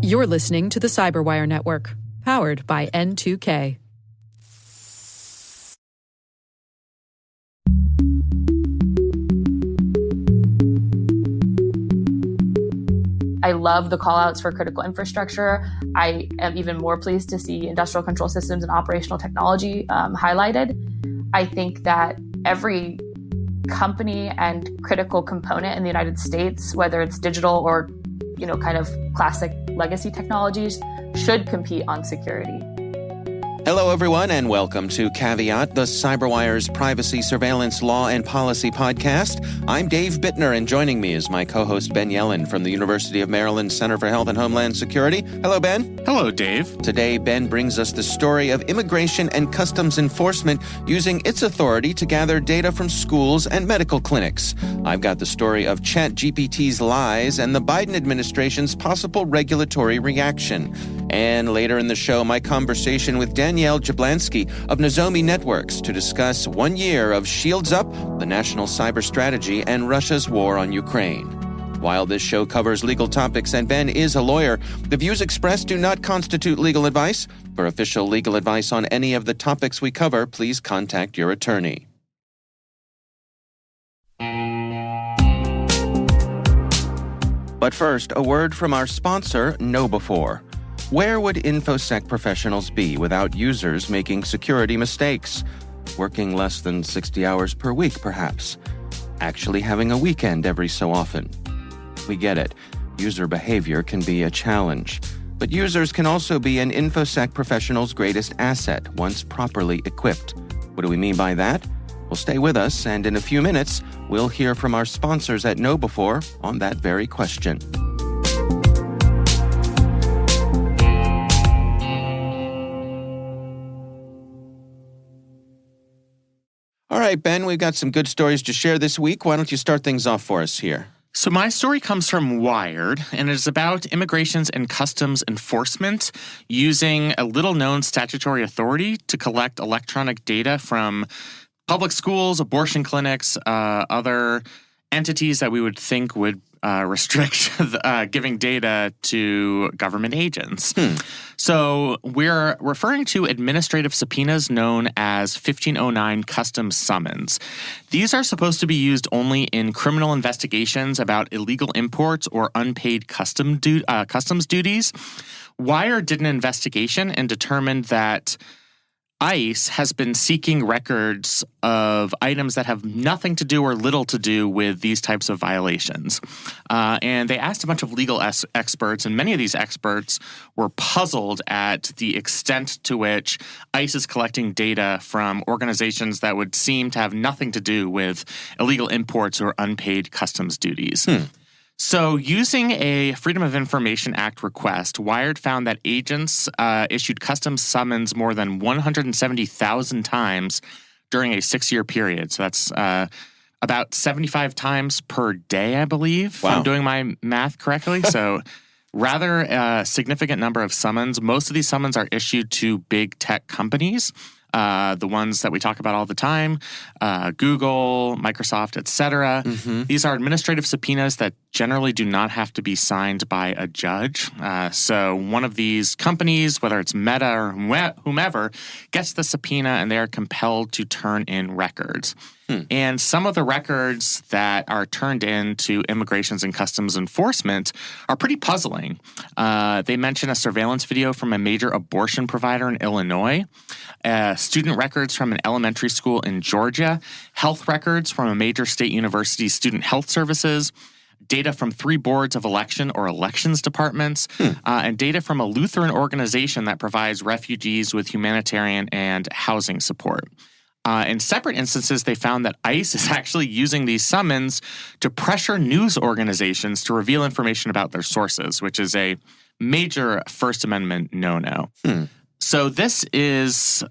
You're listening to the Cyberwire Network, powered by N2K. I love the callouts for critical infrastructure. I am even more pleased to see industrial control systems and operational technology highlighted. I think that every company and critical component in the United States, whether it's digital or, kind of classic legacy technologies, should compete on security. Hello, everyone, and welcome to Caveat, the CyberWire's privacy, surveillance, law, and policy podcast. I'm Dave Bittner, and joining me is my co-host Ben Yellen from the University of Maryland Center for Health and Homeland Security. Hello, Ben. Hello, Dave. Today, Ben brings us the story of immigration and customs enforcement using its authority to gather data from schools and medical clinics. I've got the story of ChatGPT's lies and the Biden administration's possible regulatory reaction. And later in the show, my conversation with Danielle Jablanski of Nozomi Networks to discuss 1 year of Shields Up, the national cyber strategy, and Russia's war on Ukraine. While this show covers legal topics and Ben is a lawyer, the views expressed do not constitute legal advice. For official legal advice on any of the topics we cover, please contact your attorney. But first, a word from our sponsor, KnowBe4. Where would InfoSec professionals be without users making security mistakes? Working less than 60 hours per week, perhaps. Actually having a weekend every so often. We get it. User behavior can be a challenge. But users can also be an InfoSec professional's greatest asset once properly equipped. What do we mean by that? Well, stay with us, and in a few minutes, we'll hear from our sponsors at KnowBe4 on that very question. All right, Ben, we've got some good stories to share this week. Why don't you start things off for us here? So my story comes from Wired, and it is about immigrations and customs enforcement using a little-known statutory authority to collect electronic data from public schools, abortion clinics, other entities that we would think would restrict giving data to government agents. So we're referring to administrative subpoenas known as 1509 customs summons. These are supposed to be used only in criminal investigations about illegal imports or unpaid customs duties. Wired did an investigation and determined that ICE has been seeking records of items that have nothing to do or little to do with these types of violations. And they asked a bunch of legal experts, and many of these experts were puzzled at the extent to which ICE is collecting data from organizations that would seem to have nothing to do with illegal imports or unpaid customs duties. So using a Freedom of Information Act request, Wired found that agents issued customs summons more than 170,000 times during a 6-year period. So that's about 75 times per day, I believe, if I'm doing my math correctly. So rather significant number of summons. Most of these summons are issued to big tech companies. The ones that we talk about all the time, Google, Microsoft, etc. These are administrative subpoenas that generally do not have to be signed by a judge. So one of these companies, whether it's Meta or whomever, gets the subpoena and they are compelled to turn in records. And some of the records that are turned in to immigrations and customs enforcement are pretty puzzling. They mention a surveillance video from a major abortion provider in Illinois, student records from an elementary school in Georgia, health records from a major state university's student health services, data from 3 boards of election or elections departments, and data from a Lutheran organization that provides refugees with humanitarian and housing support. In separate instances, they found that ICE is actually using these summons to pressure news organizations to reveal information about their sources, which is a major First Amendment no-no. So this is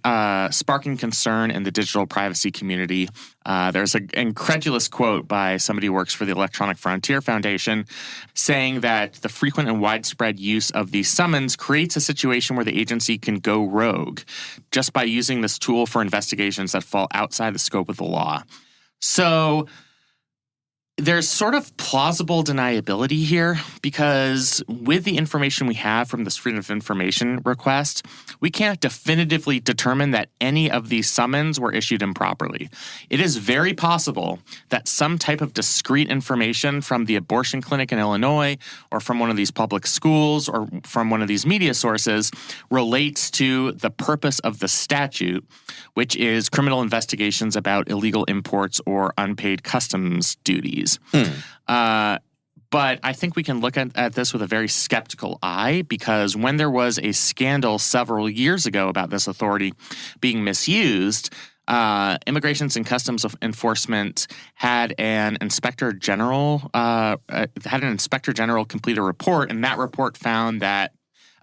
sparking concern in the digital privacy community. There's an incredulous quote by somebody who works for the Electronic Frontier Foundation saying that the frequent and widespread use of these summons creates a situation where the agency can go rogue just by using this tool for investigations that fall outside the scope of the law. So There's sort of plausible deniability here because with the information we have from this Freedom of Information request, we can't definitively determine that any of these summons were issued improperly. It is very possible that some type of discrete information from the abortion clinic in Illinois or from one of these public schools or from one of these media sources relates to the purpose of the statute, which is criminal investigations about illegal imports or unpaid customs duties. But I think we can look at this with a very skeptical eye because when there was a scandal several years ago about this authority being misused, Immigrations and Customs Enforcement had an inspector general complete a report, and that report found that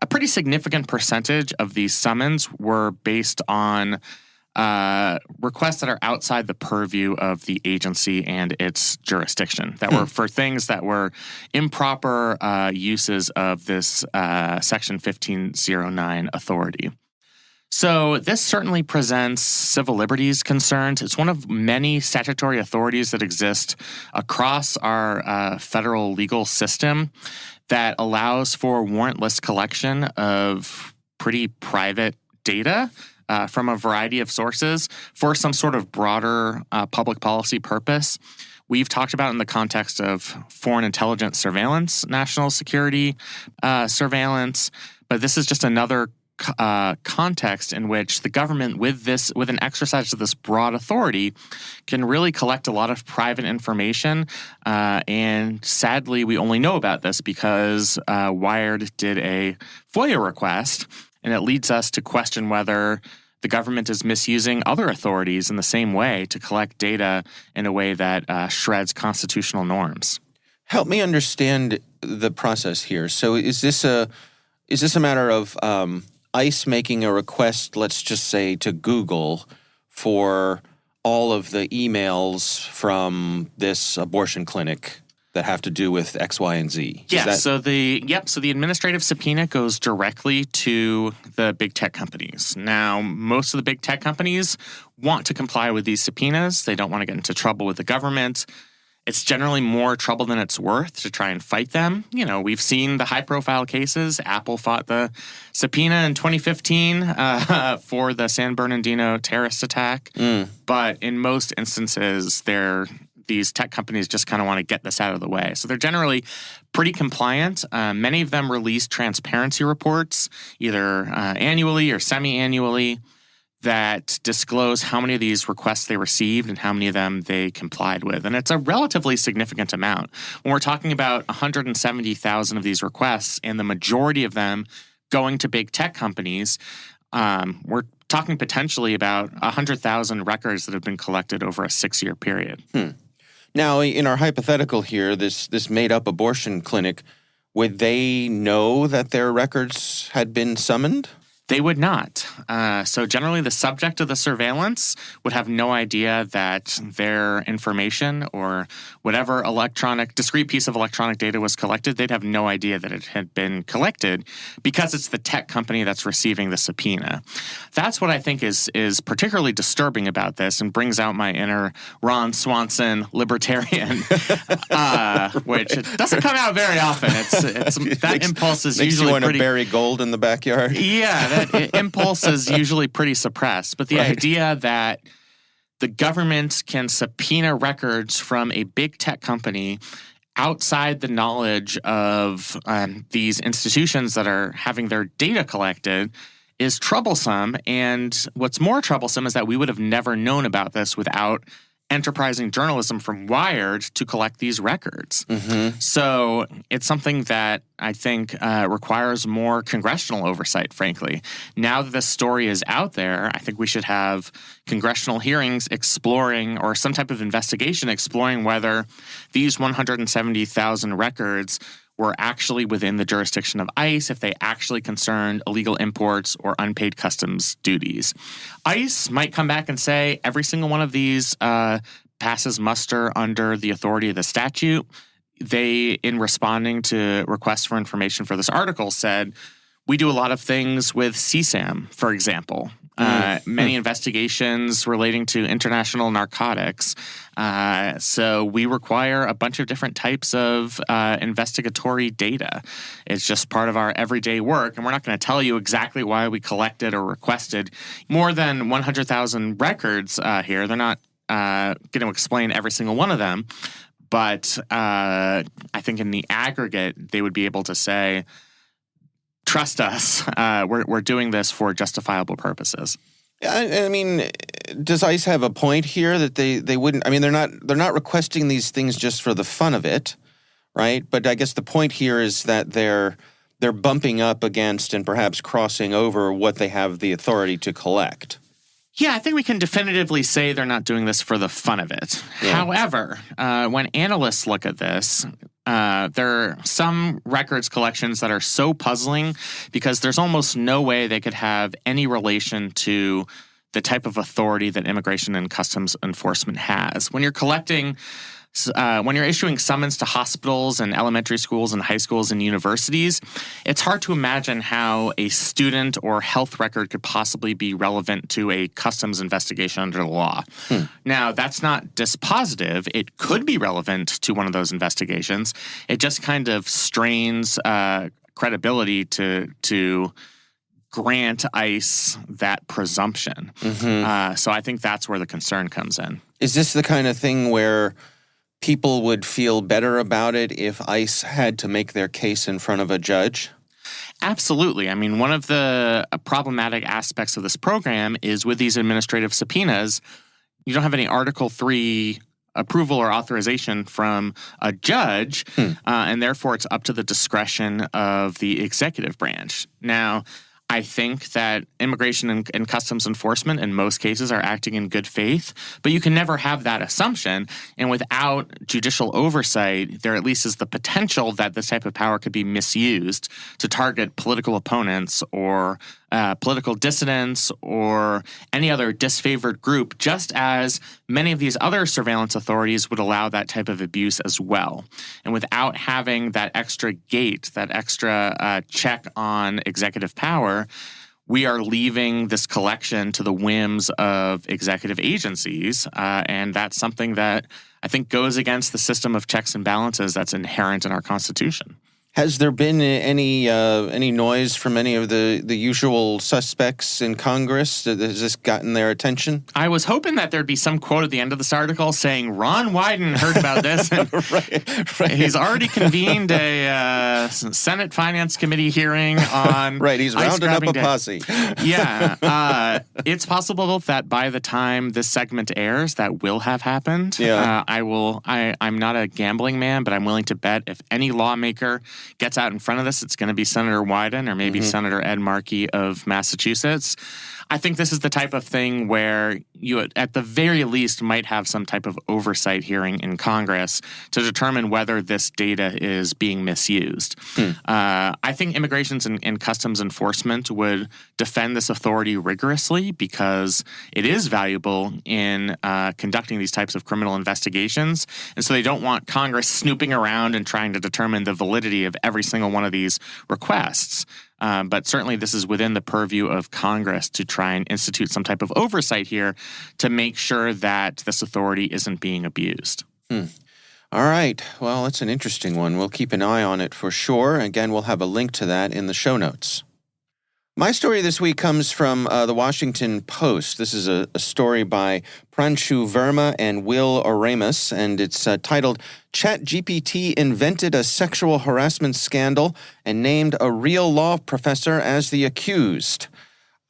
a pretty significant percentage of these summons were based on requests that are outside the purview of the agency and its jurisdiction, that were for things that were improper uses of this Section 1509 authority. So this certainly presents civil liberties concerns. It's one of many statutory authorities that exist across our federal legal system that allows for warrantless collection of pretty private data from a variety of sources for some sort of broader public policy purpose. We've talked about in the context of foreign intelligence surveillance, national security surveillance, but this is just another context in which the government, with an exercise of this broad authority, can really collect a lot of private information. And sadly, we only know about this because Wired did a FOIA request, and it leads us to question whether the government is misusing other authorities in the same way to collect data in a way that shreds constitutional norms. Help me understand the process here. So is this a matter of ICE making a request, let's just say, to Google for all of the emails from this abortion clinic that have to do with X, Y, and Z? So the administrative subpoena goes directly to the big tech companies. Now, most of the big tech companies want to comply with these subpoenas. They don't want to get into trouble with the government. It's generally more trouble than it's worth to try and fight them. You know, we've seen the high-profile cases. Apple fought the subpoena in 2015 for the San Bernardino terrorist attack. But in most instances, these tech companies just kind of want to get this out of the way. So they're generally pretty compliant. Many of them release transparency reports, either annually or semi-annually, that disclose how many of these requests they received and how many of them they complied with. And it's a relatively significant amount. When we're talking about 170,000 of these requests and the majority of them going to big tech companies, we're talking potentially about 100,000 records that have been collected over a 6-year period. Now, in our hypothetical here, this made-up abortion clinic, would they know that their records had been summoned? They would not. So generally, the subject of the surveillance would have no idea that their information or whatever discrete piece of electronic data was collected, they'd have no idea that it had been collected because it's the tech company that's receiving the subpoena. That's what I think is particularly disturbing about this and brings out my inner Ron Swanson libertarian, which it doesn't come out very often. That impulse is makes usually you want to bury gold in the backyard. Yeah, that impulse is usually pretty suppressed. But the idea that the government can subpoena records from a big tech company outside the knowledge of these institutions that are having their data collected is troublesome. And what's more troublesome is that we would have never known about this without enterprising journalism from Wired to collect these records. So it's something that I think requires more congressional oversight, frankly. Now that this story is out there, I think we should have congressional hearings exploring or some type of investigation exploring whether these 170,000 records were actually within the jurisdiction of ICE, if they actually concerned illegal imports or unpaid customs duties. ICE might come back and say every single one of these passes muster under the authority of the statute. They, in responding to requests for information for this article, said, we do a lot of things with CSAM, for example. many investigations relating to international narcotics. So we require a bunch of different types of investigatory data. It's just part of our everyday work, and we're not going to tell you exactly why we collected or requested more than 100,000 records here. They're not going to explain every single one of them, but I think in the aggregate, they would be able to say, trust us, we're doing this for justifiable purposes. I mean, does ICE have a point here that they wouldn't? I mean, they're not requesting these things just for the fun of it, right? But I guess the point here is that they're bumping up against and perhaps crossing over what they have the authority to collect. Yeah, I think we can definitively say they're not doing this for the fun of it. Yeah. However, when analysts look at this, there are some records collections that are so puzzling because there's almost no way they could have any relation to the type of authority that Immigration and Customs Enforcement has. When you're collecting, when you're issuing summons to hospitals and elementary schools and high schools and universities, it's hard to imagine how a student or health record could possibly be relevant to a customs investigation under the law. Now, that's not dispositive. It could be relevant to one of those investigations. It just kind of strains credibility to grant ICE that presumption. So I think that's where the concern comes in. Is this the kind of thing where people would feel better about it if ICE had to make their case in front of a judge? Absolutely. I mean, one of the problematic aspects of this program is with these administrative subpoenas, you don't have any Article III approval or authorization from a judge, and therefore it's up to the discretion of the executive branch. Now, I think that Immigration and Customs Enforcement in most cases are acting in good faith, but you can never have that assumption. And without judicial oversight, there at least is the potential that this type of power could be misused to target political opponents or political dissidents or any other disfavored group, just as many of these other surveillance authorities would allow that type of abuse as well. And without having that extra gate, that extra check on executive power, we are leaving this collection to the whims of executive agencies, and that's something that I think goes against the system of checks and balances that's inherent in our Constitution. Has there been any noise from any of the usual suspects in Congress? Has this gotten their attention? I was hoping that there'd be some quote at the end of this article saying, Ron Wyden heard about this. And right. He's already convened a Senate Finance Committee hearing on Right, he's rounded up a posse. Yeah. It's possible that by the time this segment airs, that will have happened. Yeah. I'm not a gambling man, but I'm willing to bet if any lawmaker gets out in front of this, it's going to be Senator Wyden or maybe Senator Ed Markey of Massachusetts. I think this is the type of thing where you, at the very least, might have some type of oversight hearing in Congress to determine whether this data is being misused. I think Immigration and Customs Enforcement would defend this authority rigorously because it is valuable in conducting these types of criminal investigations. And so they don't want Congress snooping around and trying to determine the validity of every single one of these requests. But certainly this is within the purview of Congress to try and institute some type of oversight here to make sure that this authority isn't being abused. All right. Well, that's an interesting one. We'll keep an eye on it for sure. Again, we'll have a link to that in the show notes. My story this week comes from the Washington Post. This is a story by Pranshu Verma and Will Oramus, and it's titled, ChatGPT Invented a Sexual Harassment Scandal and Named a Real Law Professor as the Accused.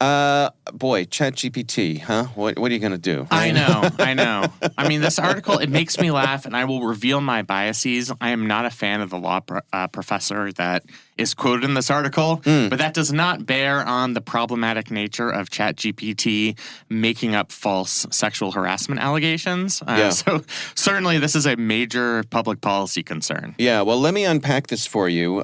Boy, ChatGPT, huh? What are you going to do? I know. I mean, this article, it makes me laugh, and I will reveal my biases. I am not a fan of the law professor that is quoted in this article, but that does not bear on the problematic nature of ChatGPT making up false sexual harassment allegations. So certainly this is a major public policy concern. Yeah, well, let me unpack this for you.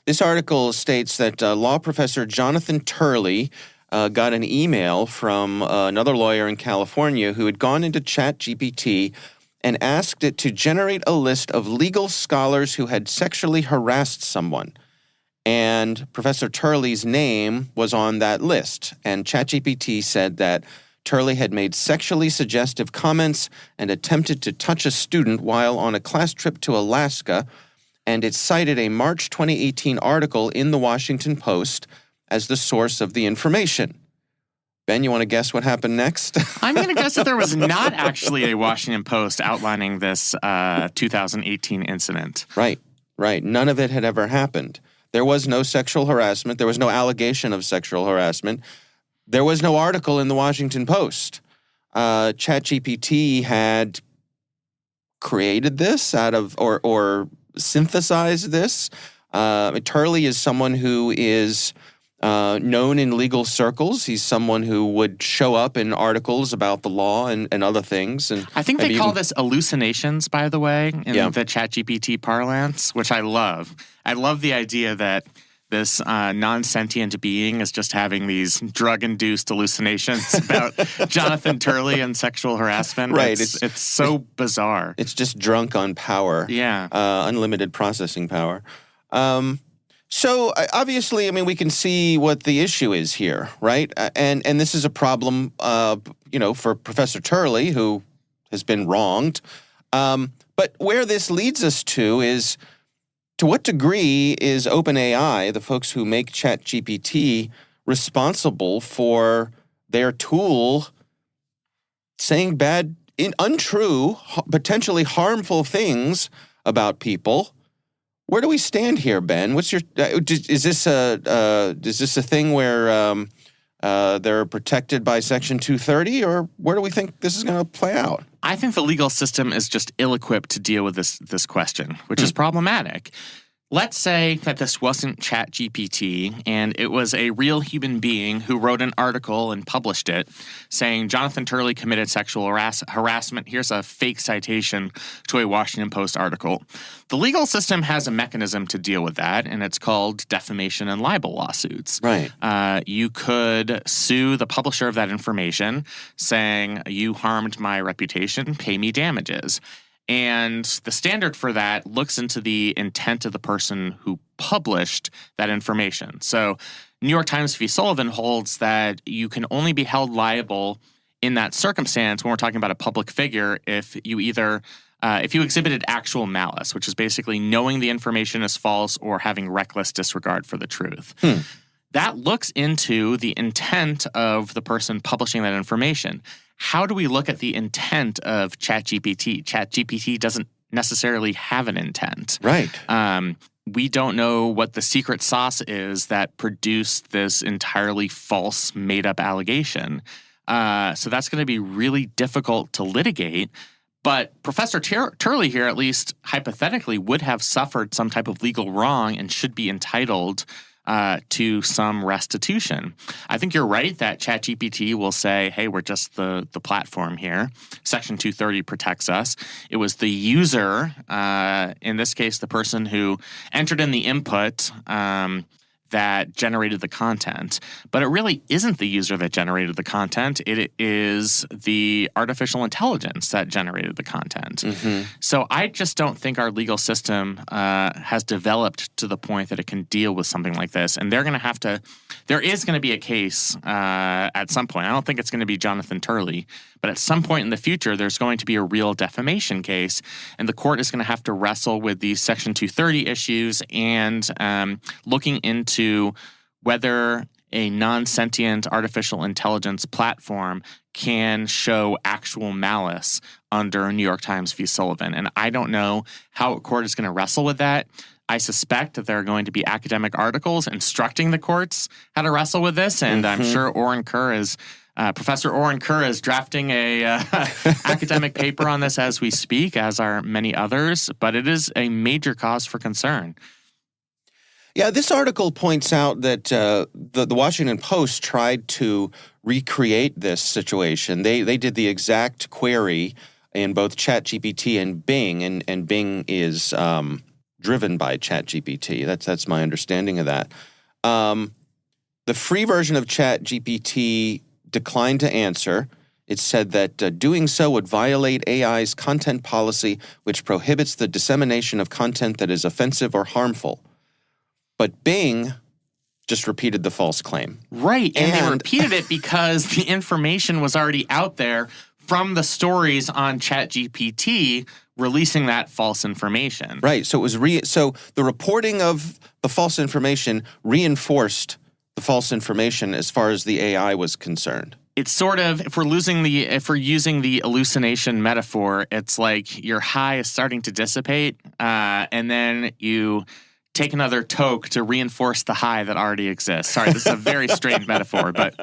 This article states that law professor Jonathan Turley got an email from another lawyer in California who had gone into ChatGPT and asked it to generate a list of legal scholars who had sexually harassed someone. And Professor Turley's name was on that list. And ChatGPT said that Turley had made sexually suggestive comments and attempted to touch a student while on a class trip to Alaska. And it cited a March 2018 article in the Washington Post as the source of the information. Ben, you want to guess what happened next? I'm going to guess that there was not actually a Washington Post outlining this 2018 incident. Right. None of it had ever happened. There was no sexual harassment. There was no allegation of sexual harassment. There was no article in the Washington Post. ChatGPT had created this out of, or synthesized this. Turley is someone who is known in legal circles. He's someone who would show up in articles about the law and other things. And I think they call this hallucinations, by the way, in the ChatGPT parlance, which I love. I love the idea that this non-sentient being is just having these drug-induced hallucinations about Jonathan Turley and sexual harassment. Right. It's so bizarre. It's just drunk on power. Yeah. Unlimited processing power. So obviously, I mean, we can see what the issue is here, right? And this is a problem, for Professor Turley, who has been wronged. But where this leads us to is, to what degree is OpenAI, the folks who make ChatGPT, responsible for their tool saying bad, untrue, potentially harmful things about people? Where do we stand here, Ben? What's your is this a thing where they're protected by Section 230, or where do we think this is going to play out? I think the legal system is just ill-equipped to deal with this question, which is problematic. Let's say that this wasn't ChatGPT and it was a real human being who wrote an article and published it saying Jonathan Turley committed sexual harassment. Here's a fake citation to a Washington Post article. The legal system has a mechanism to deal with that, and it's called defamation and libel lawsuits. Right. You could sue the publisher of that information saying, you harmed my reputation, pay me damages. And the standard for that looks into the intent of the person who published that information. So New York Times v. Sullivan holds that you can only be held liable in that circumstance when we're talking about a public figure if you either if you exhibited actual malice, which is basically knowing the information is false or having reckless disregard for the truth. That looks into the intent of the person publishing that information. How do we look at the intent of ChatGPT? ChatGPT doesn't necessarily have an intent. Right. We don't know what the secret sauce is that produced this entirely false, made-up allegation. So that's going to be really difficult to litigate. But Professor Turley here, at least hypothetically, would have suffered some type of legal wrong and should be entitled to some restitution. I think you're right that ChatGPT will say, hey, we're just the platform here. Section 230 protects us. It was the user, in this case, the person who entered in the input that generated the content. But it really isn't the user that generated the content. It is the artificial intelligence that generated the content. Mm-hmm. So I just don't think our legal system has developed to the point that it can deal with something like this. And there is going to be a case at some point. I don't think it's going to be Jonathan Turley, but at some point in the future, there's going to be a real defamation case, and the court is going to have to wrestle with these Section 230 issues and looking into whether a non-sentient artificial intelligence platform can show actual malice under New York Times v. Sullivan. And I don't know how a court is going to wrestle with that. I suspect that there are going to be academic articles instructing the courts how to wrestle with this, and I'm sure Professor Oren Kerr is drafting a academic paper on this as we speak, as are many others, but it is a major cause for concern. Yeah, this article points out that the Washington Post tried to recreate this situation. They did the exact query in both ChatGPT and Bing, and Bing is driven by ChatGPT. That's my understanding of that. The free version of ChatGPT declined to answer. It said that doing so would violate AI's content policy, which prohibits the dissemination of content that is offensive or harmful. But Bing just repeated the false claim. Right. And they repeated it because the information was already out there from the stories on ChatGPT releasing that false information. Right. So it was so the reporting of the false information reinforced the false information as far as the AI was concerned. It's sort of, if we're using the hallucination metaphor, it's like your high is starting to dissipate, and then you take another toke to reinforce the high that already exists. Sorry, this is a very strained metaphor, but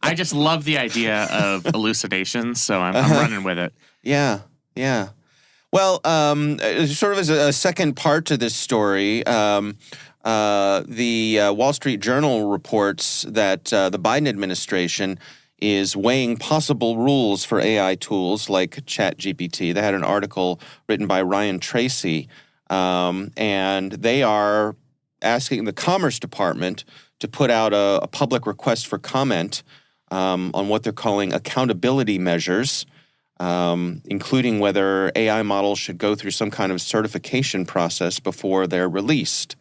I just love the idea of hallucinations, so I'm running with it. Yeah. Well, sort of as a second part to this story, the Wall Street Journal reports that the Biden administration is weighing possible rules for AI tools like ChatGPT. They had an article written by Ryan Tracy, and they are asking the Commerce Department to put out a public request for comment on what they're calling accountability measures, including whether AI models should go through some kind of certification process before they're released.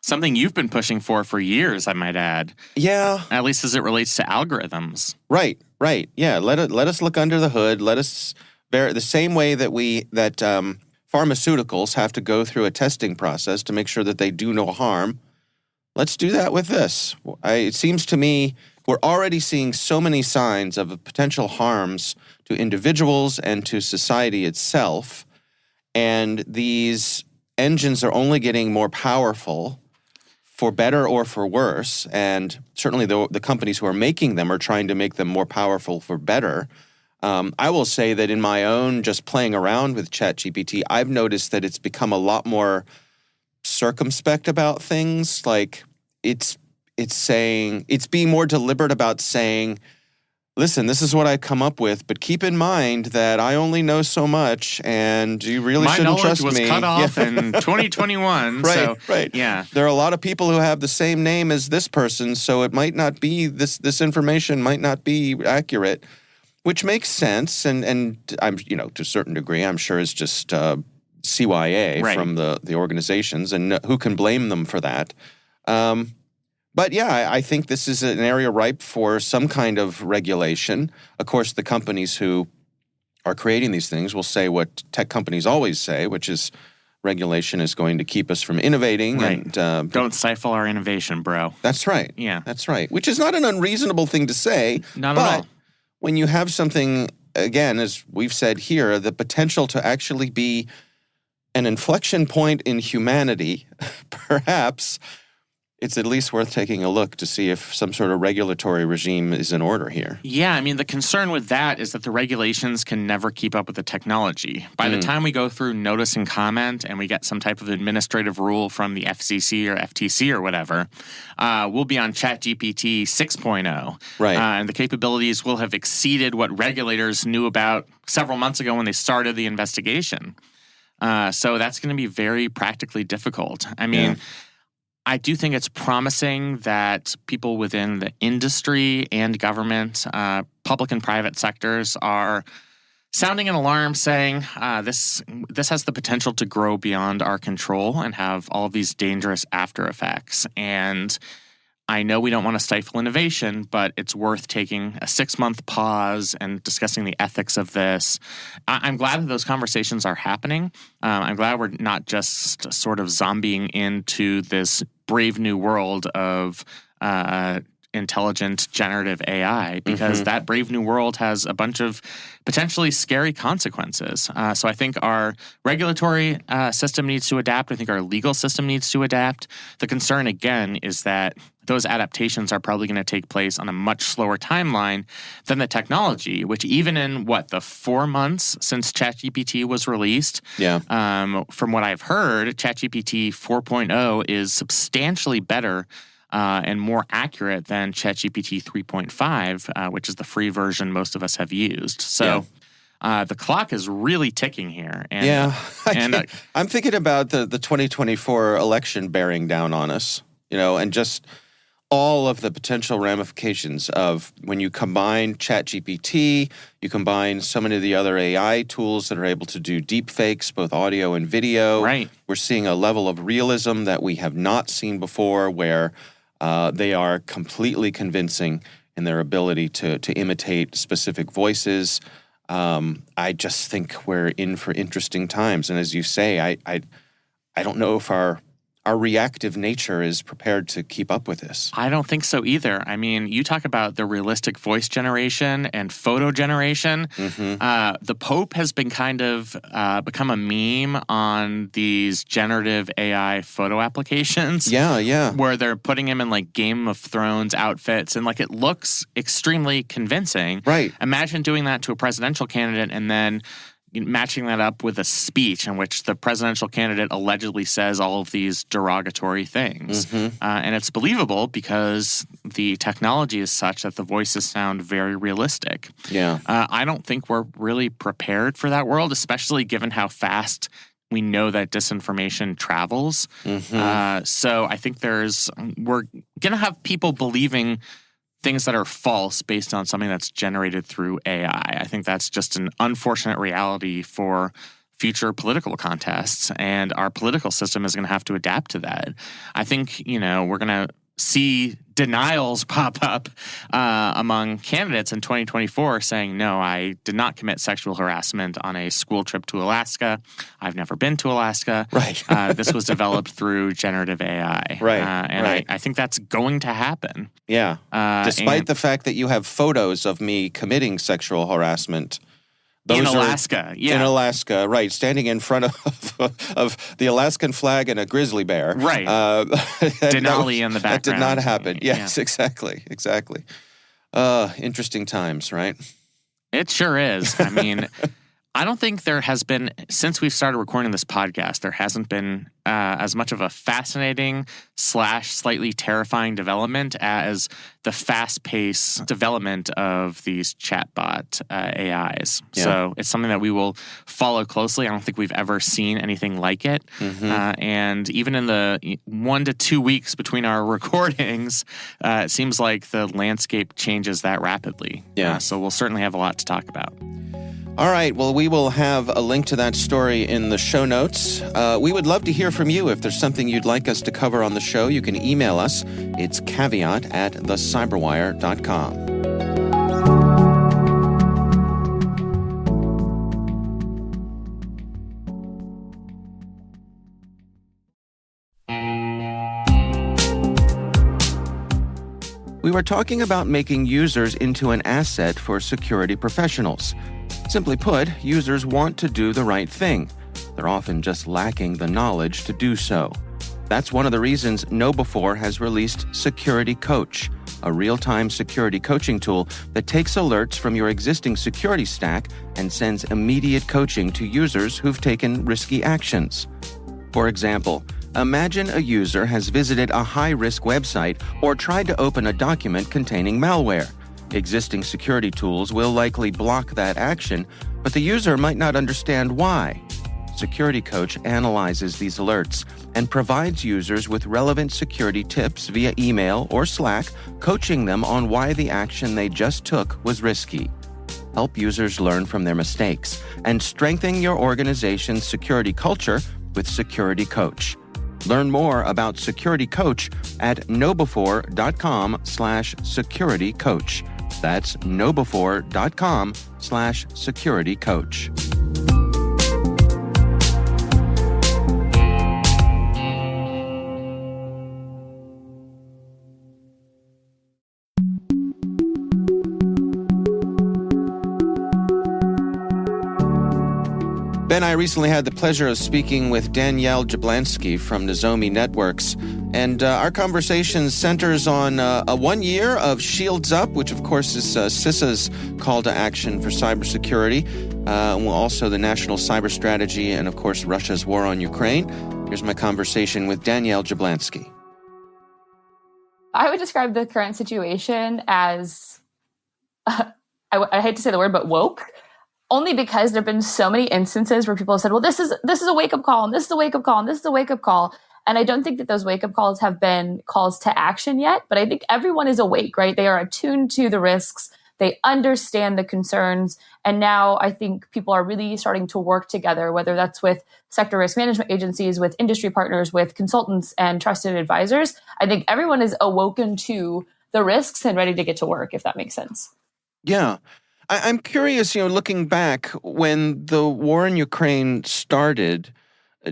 Something you've been pushing for years, I might add. Yeah. At least as it relates to algorithms. Right. Yeah, let us look under the hood. Let us the same way that pharmaceuticals have to go through a testing process to make sure that they do no harm. Let's do that with this. It seems to me we're already seeing so many signs of potential harms to individuals and to society itself, and these engines are only getting more powerful, for better or for worse, and certainly the companies who are making them are trying to make them more powerful for better. I will say that in my own just playing around with ChatGPT, I've noticed that it's become a lot more circumspect about things. Like it's being more deliberate about saying, listen, this is what I come up with, but keep in mind that I only know so much, and you really shouldn't trust me. My knowledge was cut off in 2021. Right. Yeah. There are a lot of people who have the same name as this person, so it might not be, this information might not be accurate, which makes sense, and I'm, to a certain degree, I'm sure it's just CYA from the organizations, and who can blame them for that? But yeah, I think this is an area ripe for some kind of regulation. Of course, the companies who are creating these things will say what tech companies always say, which is regulation is going to keep us from innovating. Right. And don't stifle our innovation, bro. That's right. Yeah. That's right. Which is not an unreasonable thing to say. Not at all. When you have something, again, as we've said here, the potential to actually be an inflection point in humanity, perhaps it's at least worth taking a look to see if some sort of regulatory regime is in order here. Yeah, I mean, the concern with that is that the regulations can never keep up with the technology. By the time we go through notice and comment and we get some type of administrative rule from the FCC or FTC or whatever, we'll be on ChatGPT 6.0. Right. And the capabilities will have exceeded what regulators knew about several months ago when they started the investigation. So that's going to be very practically difficult. I mean, I do think it's promising that people within the industry and government, public and private sectors, are sounding an alarm, saying this has the potential to grow beyond our control and have all of these dangerous after effects. And I know we don't want to stifle innovation, but it's worth taking a 6-month pause and discussing the ethics of this. I'm glad that those conversations are happening. I'm glad we're not just sort of zombieing into this brave new world of intelligent generative AI, because that brave new world has a bunch of potentially scary consequences. So I think our regulatory system needs to adapt. I think our legal system needs to adapt. The concern, again, is that those adaptations are probably going to take place on a much slower timeline than the technology, which even in, the 4 months since ChatGPT was released, from what I've heard, ChatGPT 4.0 is substantially better and more accurate than ChatGPT 3.5, which is the free version most of us have used. So the clock is really ticking here. And, I'm thinking about the 2024 election bearing down on us, and just all of the potential ramifications of when you combine ChatGPT, you combine so many of the other AI tools that are able to do deep fakes, both audio and video. Right. We're seeing a level of realism that we have not seen before, where they are completely convincing in their ability to imitate specific voices. I just think we're in for interesting times. And as you say, I don't know if our reactive nature is prepared to keep up with this. I don't think so either. I mean, you talk about the realistic voice generation and photo generation. The Pope has been kind of become a meme on these generative AI photo applications. Yeah. Where they're putting him in like Game of Thrones outfits, and like it looks extremely convincing. Right. Imagine doing that to a presidential candidate and then matching that up with a speech in which the presidential candidate allegedly says all of these derogatory things. And it's believable because the technology is such that the voices sound very realistic. Yeah. I don't think we're really prepared for that world, especially given how fast we know that disinformation travels. So I think we're going to have people believing things that are false based on something that's generated through AI. I think that's just an unfortunate reality for future political contests, and our political system is going to have to adapt to that. I think, we're going to see denials pop up among candidates in 2024 saying, no, I did not commit sexual harassment on a school trip to Alaska. I've never been to Alaska. Right. This was developed through generative AI. Right. And I think that's going to happen. Yeah. Despite the fact that you have photos of me committing sexual harassment. In Alaska, In Alaska, right. Standing in front of the Alaskan flag and a grizzly bear. Right. Denali in the background. That did not happen. Yes, exactly. Interesting times, right? It sure is. I mean, I don't think there has been, since we've started recording this podcast, there hasn't been as much of a fascinating / slightly terrifying development as the fast-paced development of these chatbot AIs. Yeah. So it's something that we will follow closely. I don't think we've ever seen anything like it. And even in the 1 to 2 weeks between our recordings, it seems like the landscape changes that rapidly. Yeah. So we'll certainly have a lot to talk about. All right. Well, we will have a link to that story in the show notes. We would love to hear from you. If there's something you'd like us to cover on the show, you can email us. It's caveat@thecyberwire.com. We were talking about making users into an asset for security professionals. Simply put, users want to do the right thing. They're often just lacking the knowledge to do so. That's one of the reasons KnowBe4 has released Security Coach, a real-time security coaching tool that takes alerts from your existing security stack and sends immediate coaching to users who've taken risky actions. For example, imagine a user has visited a high-risk website or tried to open a document containing malware. Existing security tools will likely block that action, but the user might not understand why. Security Coach analyzes these alerts and provides users with relevant security tips via email or Slack, coaching them on why the action they just took was risky. Help users learn from their mistakes and strengthen your organization's security culture with Security Coach. Learn more about Security Coach at knowbe4.com/securitycoach. That's knowbe4.com/securitycoach. Ben, I recently had the pleasure of speaking with Danielle Jablanski from Nozomi Networks, and our conversation centers on 1 year of Shields Up, which of course is CISA's call to action for cybersecurity, also the national cyber strategy, and of course Russia's war on Ukraine. Here's my conversation with Danielle Jablanski. I would describe the current situation as, I hate to say the word, but woke. Only because there have been so many instances where people have said, well, this is a wake-up call, and this is a wake-up call, and this is a wake-up call. And I don't think that those wake-up calls have been calls to action yet, but I think everyone is awake, right? They are attuned to the risks. They understand the concerns. And now I think people are really starting to work together, whether that's with sector risk management agencies, with industry partners, with consultants and trusted advisors. I think everyone is awoken to the risks and ready to get to work, if that makes sense. Yeah. I'm curious, looking back, when the war in Ukraine started,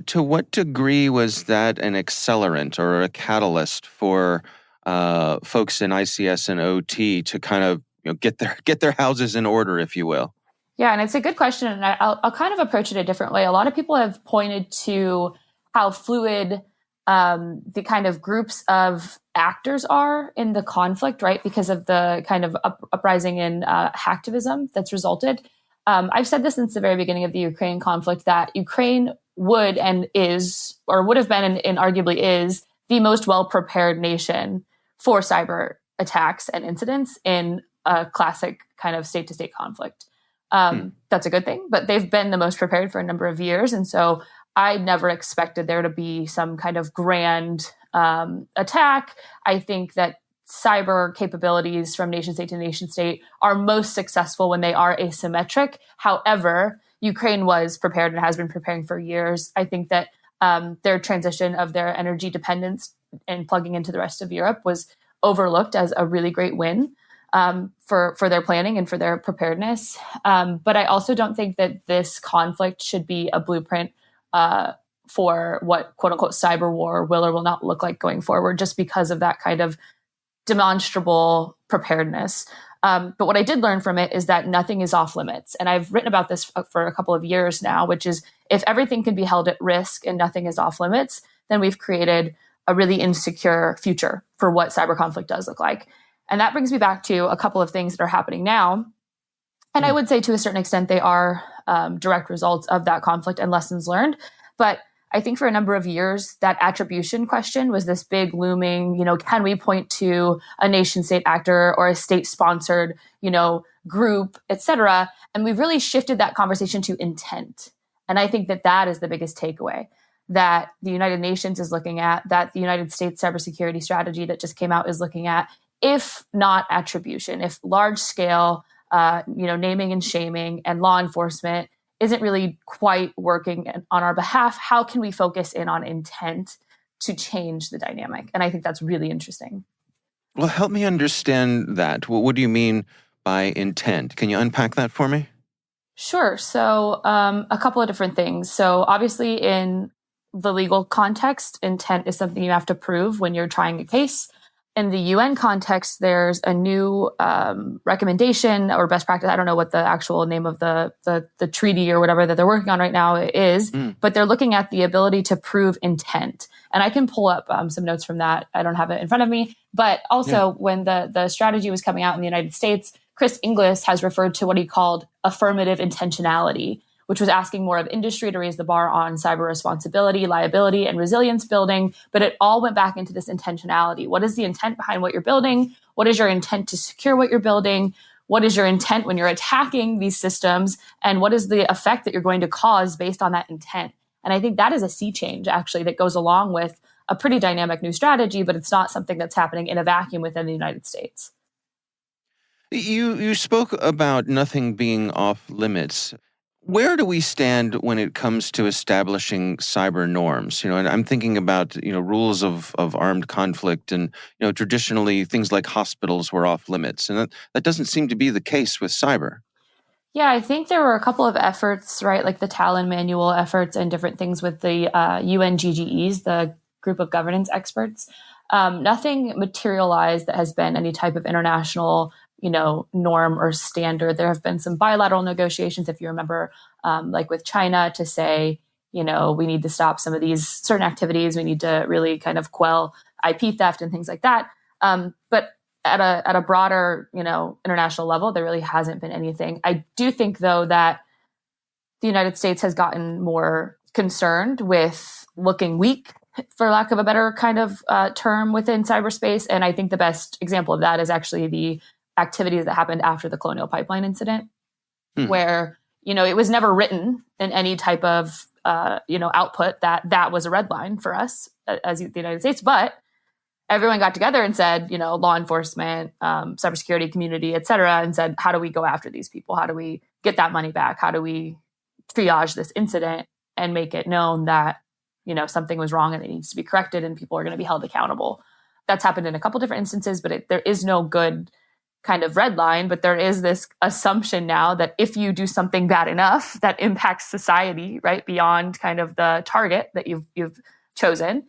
to what degree was that an accelerant or a catalyst for folks in ICS and OT to kind of get their houses in order, if you will? Yeah, and it's a good question, and I'll kind of approach it a different way. A lot of people have pointed to how fluid the kind of groups of actors are in the conflict, right? Because of the kind of uprising in hacktivism that's resulted. I've said this since the very beginning of the Ukraine conflict, that Ukraine would and is, or would have been and arguably is, the most well-prepared nation for cyber attacks and incidents in a classic kind of state-to-state conflict. That's a good thing, but they've been the most prepared for a number of years. And so I never expected there to be some kind of grand attack. I think that cyber capabilities from nation state to nation state are most successful when they are asymmetric. However, Ukraine was prepared and has been preparing for years. I think that their transition of their energy dependence and plugging into the rest of Europe was overlooked as a really great win for their planning and for their preparedness. But I also don't think that this conflict should be a blueprint for what quote unquote cyber war will or will not look like going forward, just because of that kind of demonstrable preparedness. But what I did learn from it is that nothing is off limits. And I've written about this for a couple of years now, which is if everything can be held at risk and nothing is off limits, then we've created a really insecure future for what cyber conflict does look like. And that brings me back to a couple of things that are happening now. And I would say to a certain extent, they are direct results of that conflict and lessons learned. But I think for a number of years, that attribution question was this big looming, can we point to a nation state actor or a state sponsored, group, et cetera? And we've really shifted that conversation to intent. And I think that is the biggest takeaway that the United Nations is looking at, that the United States cybersecurity strategy that just came out is looking at, if not attribution, if large scale, naming and shaming and law enforcement isn't really quite working on our behalf, how can we focus in on intent to change the dynamic? And I think that's really interesting. Well, help me understand that. What do you mean by intent? Can you unpack that for me? Sure. So a couple of different things. So obviously in the legal context, intent is something you have to prove when you're trying a case. In the UN context, there's a new recommendation or best practice. I don't know what the actual name of the treaty or whatever that they're working on right now is, but they're looking at the ability to prove intent. And I can pull up some notes from that. I don't have it in front of me. But also when the strategy was coming out in the United States, Chris Inglis has referred to what he called affirmative intentionality, which was asking more of industry to raise the bar on cyber responsibility, liability, and resilience building. But it all went back into this intentionality. What is the intent behind what you're building? What is your intent to secure what you're building? What is your intent when you're attacking these systems? And what is the effect that you're going to cause based on that intent? And I think that is a sea change, actually, that goes along with a pretty dynamic new strategy, but it's not something that's happening in a vacuum within the United States. You spoke about nothing being off limits. Where do we stand when it comes to establishing cyber norms? And I'm thinking about, rules of armed conflict and, traditionally things like hospitals were off limits. And that doesn't seem to be the case with cyber. Yeah, I think there were a couple of efforts, right? Like the Talon Manual efforts and different things with the UNGGEs, the group of governance experts. Nothing materialized that has been any type of international norm or standard. There have been some bilateral negotiations, if you remember, like with China to say, we need to stop some of these certain activities. We need to really kind of quell IP theft and things like that. But at a broader, international level, there really hasn't been anything. I do think, though, that the United States has gotten more concerned with looking weak, for lack of a better kind of term, within cyberspace. And I think the best example of that is actually the activities that happened after the Colonial Pipeline incident, where, it was never written in any type of output that was a red line for us as the United States. But everyone got together and said, law enforcement, cybersecurity community, et cetera, and said, how do we go after these people? How do we get that money back? How do we triage this incident and make it known that, something was wrong and it needs to be corrected and people are going to be held accountable? That's happened in a couple different instances, but there is no good kind of red line. But there is this assumption now that if you do something bad enough that impacts society, right, beyond kind of the target that you've chosen,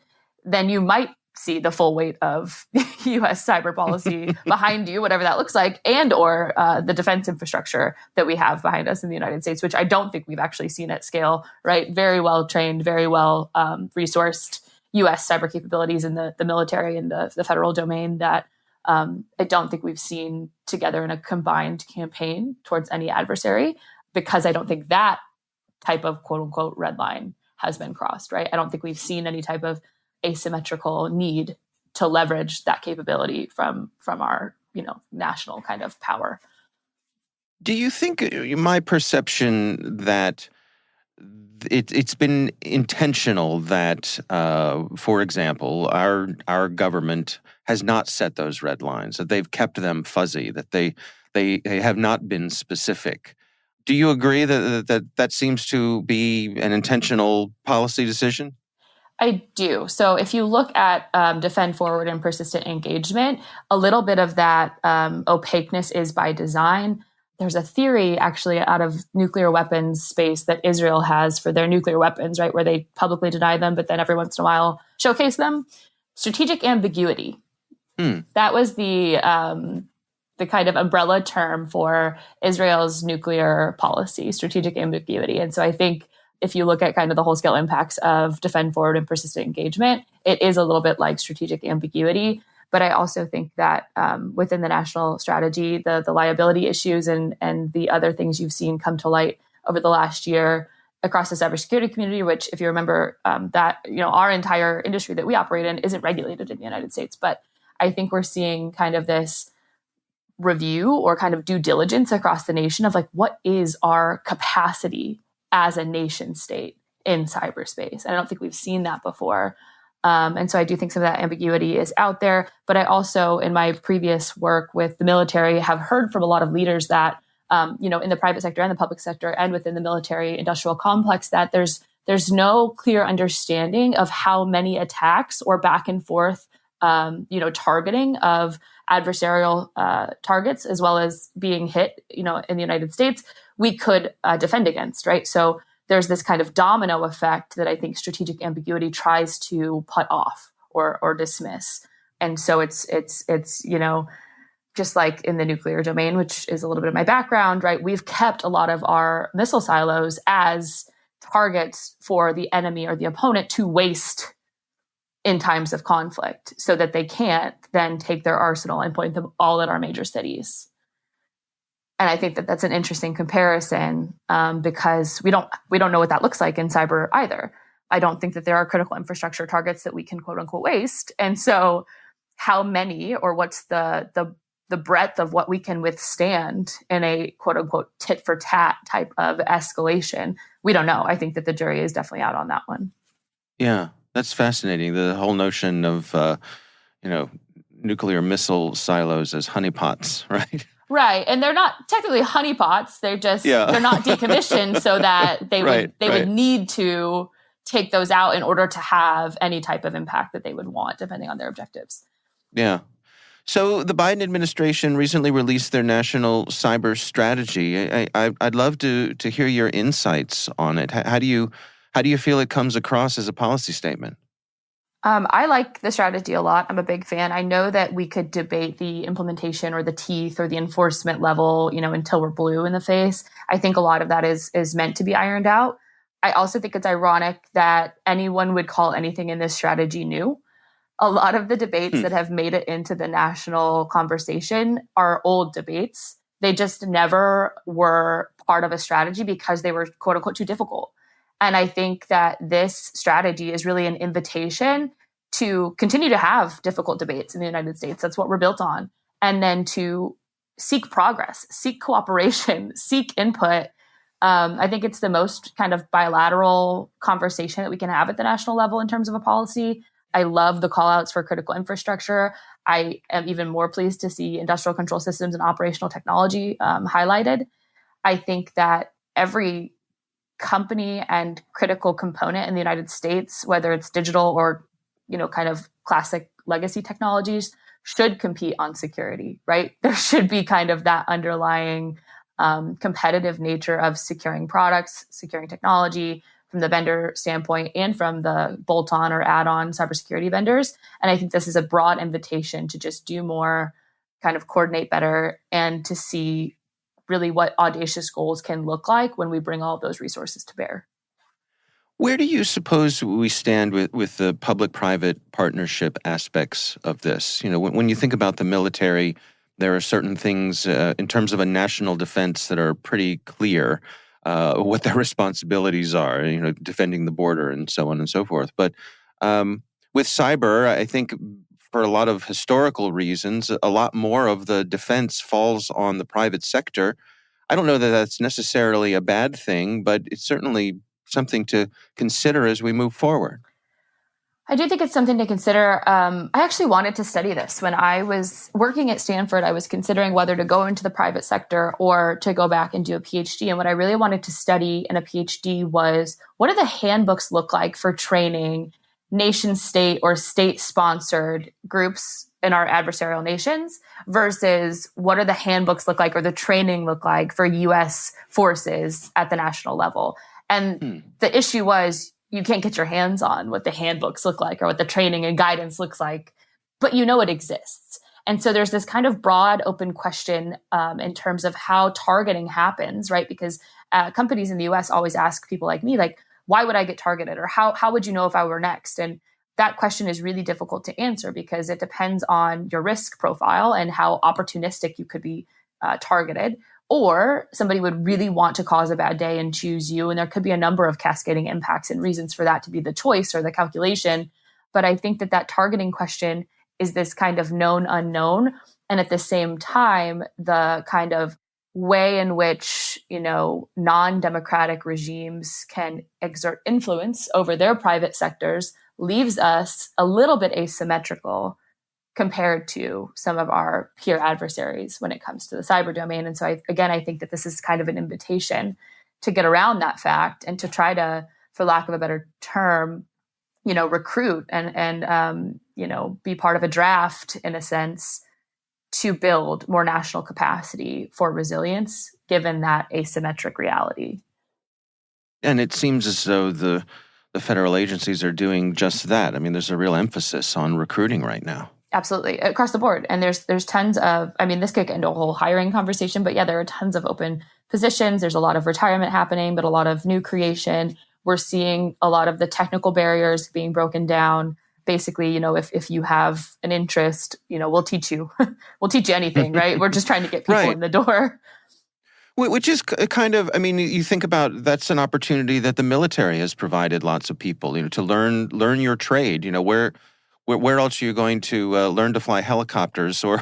then you might see the full weight of U.S. cyber policy behind you, whatever that looks like, and or the defense infrastructure that we have behind us in the United States, which I don't think we've actually seen at scale, right? Very well trained, very well resourced U.S. cyber capabilities in the military and the federal domain that I don't think we've seen together in a combined campaign towards any adversary, because I don't think that type of quote unquote red line has been crossed, right? I don't think we've seen any type of asymmetrical need to leverage that capability from our national kind of power. Do you think my perception that it's been intentional that, for example, our government has not set those red lines, that they've kept them fuzzy, that they have not been specific? Do you agree that seems to be an intentional policy decision? I do. So if you look at defend forward and persistent engagement, a little bit of that opaqueness is by design. There's a theory actually out of nuclear weapons space that Israel has for their nuclear weapons, right, where they publicly deny them, but then every once in a while showcase them. Strategic ambiguity. That was the kind of umbrella term for Israel's nuclear policy, strategic ambiguity. And so I think if you look at kind of the whole scale impacts of defend forward and persistent engagement, it is a little bit like strategic ambiguity. But I also think that within the national strategy, the liability issues and the other things you've seen come to light over the last year across the cybersecurity community, which if you remember that, our entire industry that we operate in isn't regulated in the United States. But I think we're seeing kind of this review or kind of due diligence across the nation of like, what is our capacity as a nation state in cyberspace? I don't think we've seen that before. And so I do think some of that ambiguity is out there. But I also, in my previous work with the military, have heard from a lot of leaders that, in the private sector and the public sector and within the military industrial complex, that there's no clear understanding of how many attacks or back and forth, targeting of adversarial targets, as well as being hit, in the United States, we could defend against, right? So there's this kind of domino effect that I think strategic ambiguity tries to put off or dismiss. And so it's just like in the nuclear domain, which is a little bit of my background, right? We've kept a lot of our missile silos as targets for the enemy or the opponent to waste in times of conflict so that they can't then take their arsenal and point them all at our major cities. And I think that that's an interesting comparison because we don't know what that looks like in cyber either. I don't think that there are critical infrastructure targets that we can quote unquote waste. And so how many or what's the breadth of what we can withstand in a quote unquote tit for tat type of escalation, we don't know. I think that the jury is definitely out on that one. Yeah, that's fascinating. The whole notion of, nuclear missile silos as honeypots, right? Right. And they're not technically honeypots. They're just, they're not decommissioned so that they would need to take those out in order to have any type of impact that they would want, depending on their objectives. Yeah. So the Biden administration recently released their national cyber strategy. I'd love to hear your insights on it. How do you feel it comes across as a policy statement? I like the strategy a lot. I'm a big fan. I know that we could debate the implementation or the teeth or the enforcement level, until we're blue in the face. I think a lot of that is meant to be ironed out. I also think it's ironic that anyone would call anything in this strategy new. A lot of the debates that have made it into the national conversation are old debates. They just never were part of a strategy because they were quote unquote too difficult. And I think that this strategy is really an invitation to continue to have difficult debates in the United States. That's what we're built on. And then to seek progress, seek cooperation, seek input I think it's the most kind of bilateral conversation that we can have at the national level in terms of a policy. I love the call outs for critical infrastructure. I am even more pleased to see industrial control systems and operational technology highlighted. I think that every company and critical component in the United States, whether it's digital or, kind of classic legacy technologies, should compete on security, right? There should be kind of that underlying competitive nature of securing products, securing technology from the vendor standpoint and from the bolt-on or add-on cybersecurity vendors. And I think this is a broad invitation to just do more, kind of coordinate better, and to see really what audacious goals can look like when we bring all of those resources to bear. Where do you suppose we stand with the public-private partnership aspects of this? When you think about the military, there are certain things in terms of a national defense that are pretty clear what their responsibilities are, defending the border and so on and so forth. But with cyber, I think for a lot of historical reasons, a lot more of the defense falls on the private sector. I don't know that that's necessarily a bad thing, but it's certainly something to consider as we move forward. I do think it's something to consider. I actually wanted to study this. When I was working at Stanford, I was considering whether to go into the private sector or to go back and do a PhD. And what I really wanted to study in a PhD was, what do the handbooks look like for training nation state or state-sponsored groups in our adversarial nations versus what do the handbooks look like or the training look like for U.S. forces at the national level? And the issue was, you can't get your hands on what the handbooks look like or what the training and guidance looks like, but it exists. And so there's this kind of broad open question in terms of how targeting happens, right? Because companies in the US always ask people like me, like, why would I get targeted? Or how would you know if I were next? And that question is really difficult to answer because it depends on your risk profile and how opportunistic you could be targeted. Or somebody would really want to cause a bad day and choose you. And there could be a number of cascading impacts and reasons for that to be the choice or the calculation. But I think that targeting question is this kind of known unknown. And at the same time, the kind of way in which, non-democratic regimes can exert influence over their private sectors leaves us a little bit asymmetrical compared to some of our peer adversaries when it comes to the cyber domain. And so I think that this is kind of an invitation to get around that fact and to try to, for lack of a better term, recruit and be part of a draft in a sense to build more national capacity for resilience, given that asymmetric reality. And it seems as though the federal agencies are doing just that. I mean, there's a real emphasis on recruiting right now. Absolutely. Across the board. And there's tons of, this could get into a whole hiring conversation, but there are tons of open positions. There's a lot of retirement happening, but a lot of new creation. We're seeing a lot of the technical barriers being broken down. Basically, if you have an interest, we'll teach you. We'll teach you anything, right? We're just trying to get people Right. in the door. Which is kind of, you think about, that's an opportunity that the military has provided lots of people, to learn your trade. Where else are you going to learn to fly helicopters or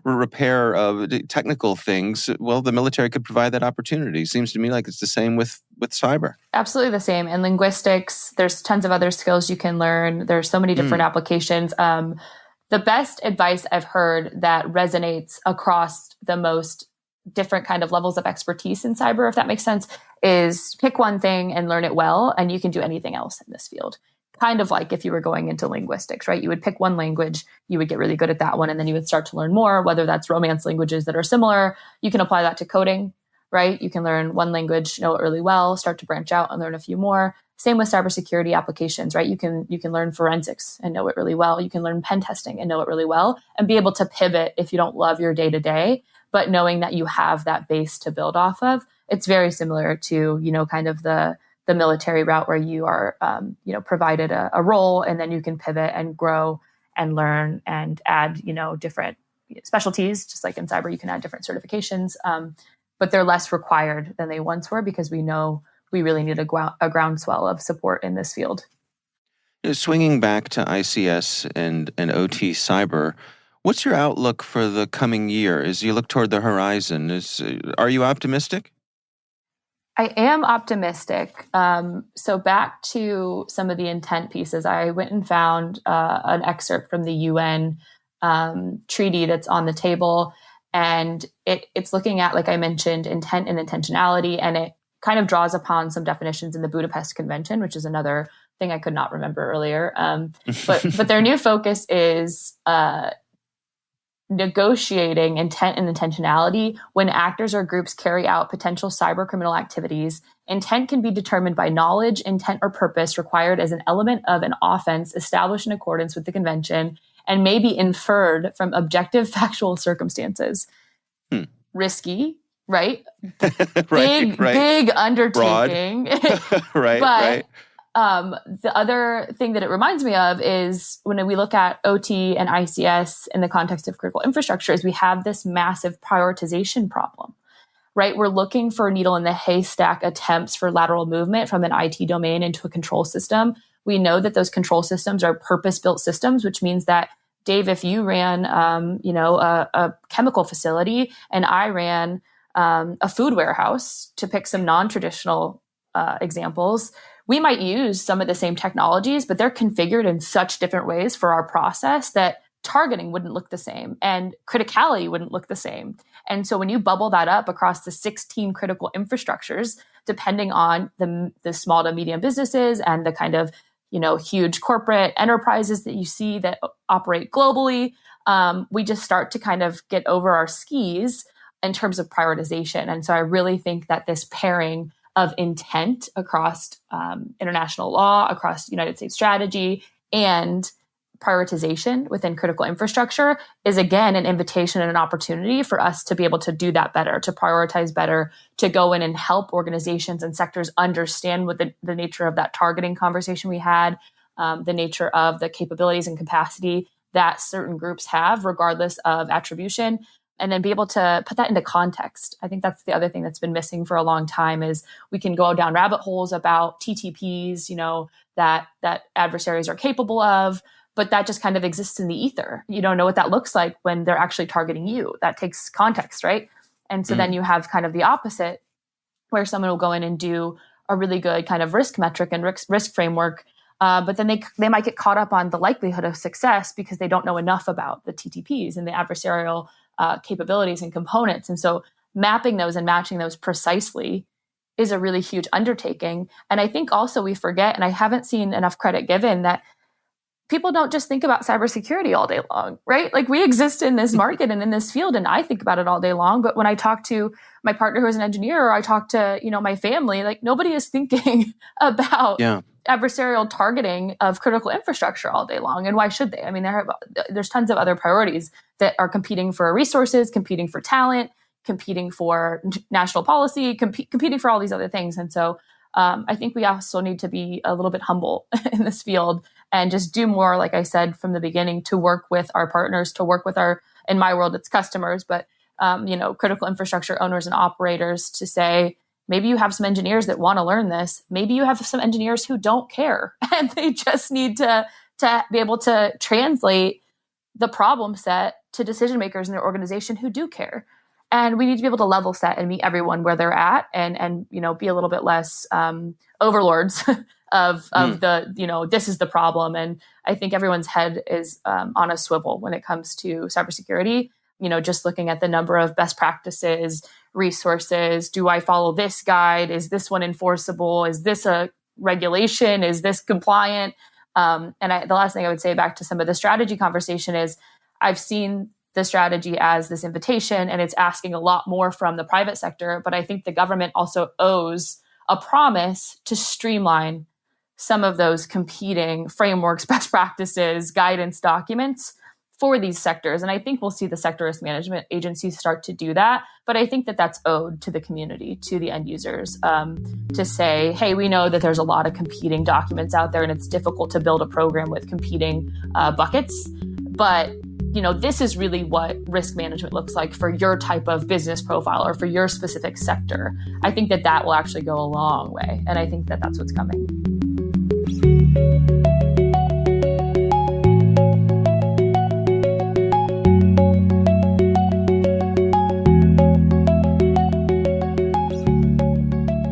repair technical things? Well, the military could provide that opportunity. Seems to me like it's the same with cyber. Absolutely the same. And linguistics, there's tons of other skills you can learn. There's so many different applications. The best advice I've heard that resonates across the most different kind of levels of expertise in cyber, if that makes sense, is pick one thing and learn it well, and you can do anything else in this field. Kind of like if you were going into linguistics, right? You would pick one language, you would get really good at that one, and then you would start to learn more, whether that's Romance languages that are similar. You can apply that to coding, right? You can learn one language, know it really well, start to branch out and learn a few more. Same with cybersecurity applications, right? You can learn forensics and know it really well. You can learn pen testing and know it really well and be able to pivot if you don't love your day-to-day, but knowing that you have that base to build off of. It's very similar to, kind of the military route where you are, provided a role, and then you can pivot and grow and learn and add, different specialties. Just like in cyber, you can add different certifications, but they're less required than they once were because we know we really need a groundswell of support in this field. Swinging back to ICS and OT cyber, what's your outlook for the coming year as you look toward the horizon? Are you optimistic? I am optimistic. So back to some of the intent pieces, I went and found an excerpt from the UN treaty that's on the table. And it's looking at, like I mentioned, intent and intentionality. And it kind of draws upon some definitions in the Budapest Convention, which is another thing I could not remember earlier. But their new focus is negotiating intent and intentionality when actors or groups carry out potential cyber criminal activities. Intent can be determined by knowledge, intent, or purpose required as an element of an offense established in accordance with the convention and may be inferred from objective factual circumstances. Risky, right? Big undertaking. Right. The other thing that it reminds me of is when we look at OT and ICS in the context of critical infrastructure is we have this massive prioritization problem, right? We're looking for needle in the haystack attempts for lateral movement from an IT domain into a control system. We know that those control systems are purpose-built systems, which means that, Dave, if you ran, a chemical facility and I ran a food warehouse, to pick some non-traditional examples, we might use some of the same technologies, but they're configured in such different ways for our process that targeting wouldn't look the same and criticality wouldn't look the same. And so when you bubble that up across the 16 critical infrastructures, depending on the small to medium businesses and the kind of huge corporate enterprises that you see that operate globally, we just start to kind of get over our skis in terms of prioritization. And so I really think that this pairing of intent across international law, across United States strategy, and prioritization within critical infrastructure is, again, an invitation and an opportunity for us to be able to do that better, to prioritize better, to go in and help organizations and sectors understand what the nature of that targeting conversation we had, the nature of the capabilities and capacity that certain groups have, regardless of attribution, and then be able to put that into context. I think that's the other thing that's been missing for a long time is we can go down rabbit holes about TTPs, that adversaries are capable of, but that just kind of exists in the ether. You don't know what that looks like when they're actually targeting you. That takes context, right? And so then you have kind of the opposite, where someone will go in and do a really good kind of risk metric and risk framework, but then they might get caught up on the likelihood of success because they don't know enough about the TTPs and the adversarial capabilities and components. And so mapping those and matching those precisely is a really huge undertaking. And I think also we forget, and I haven't seen enough credit given, that people don't just think about cybersecurity all day long, right? Like, we exist in this market and in this field, and I think about it all day long. But when I talk to my partner who is an engineer, or I talk to, my family, like, nobody is thinking about adversarial targeting of critical infrastructure all day long. And why should they? I mean, there's tons of other priorities that are competing for resources, competing for talent, competing for national policy, competing for all these other things. And so I think we also need to be a little bit humble in this field and just do more, like I said from the beginning, to work with our partners, to work with in my world, it's customers, but critical infrastructure owners and operators, to say, maybe you have some engineers that want to learn this. Maybe you have some engineers who don't care, and they just need to be able to translate the problem set to decision makers in their organization who do care. And we need to be able to level set and meet everyone where they're at, and be a little bit less overlords of the, this is the problem. And I think everyone's head is on a swivel when it comes to cybersecurity. Just looking at the number of best practices, resources. Do I follow this guide? Is this one enforceable? Is this a regulation? Is this compliant? The last thing I would say back to some of the strategy conversation is I've seen the strategy as this invitation, and it's asking a lot more from the private sector. But I think the government also owes a promise to streamline some of those competing frameworks, best practices, guidance documents for these sectors. And I think we'll see the sector risk management agencies start to do that. But I think that that's owed to the community, to the end users, to say, hey, we know that there's a lot of competing documents out there, and it's difficult to build a program with competing buckets. But this is really what risk management looks like for your type of business profile or for your specific sector. I think that will actually go a long way. And I think that that's what's coming.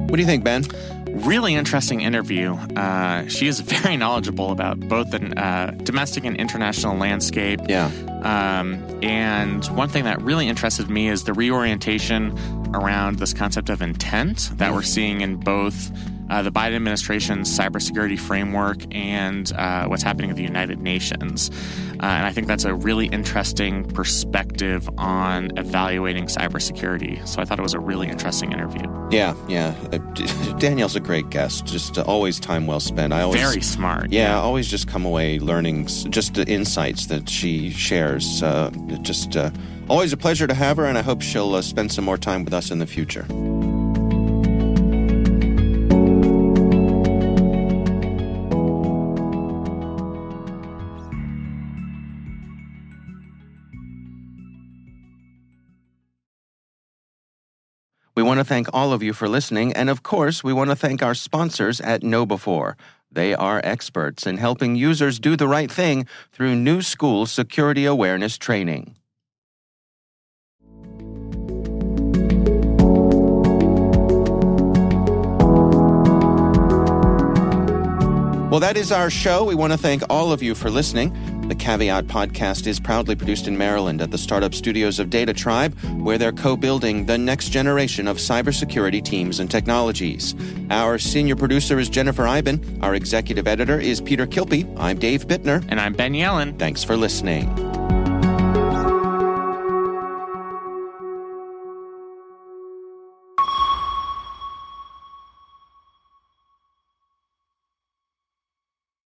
What do you think, Ben? Really interesting interview. She is very knowledgeable about both the domestic and international landscape. Yeah. And one thing that really interested me is the reorientation around this concept of intent that we're seeing in both the Biden administration's cybersecurity framework and what's happening at the United Nations. And I think that's a really interesting perspective on evaluating cybersecurity. So I thought it was a really interesting interview. Yeah. Danielle's a great guest. Just always time well spent. Very smart. Yeah, always just come away learning just the insights that she shares. Always a pleasure to have her, and I hope she'll spend some more time with us in the future. We want to thank all of you for listening, and of course, we want to thank our sponsors at KnowBe4. They are experts in helping users do the right thing through new school security awareness training. Well, that is our show. We want to thank all of you for listening. The Caveat podcast is proudly produced in Maryland at the startup studios of Data Tribe, where they're co-building the next generation of cybersecurity teams and technologies. Our senior producer is Jennifer Iben. Our executive editor is Peter Kilpie. I'm Dave Bittner. And I'm Ben Yellen. Thanks for listening.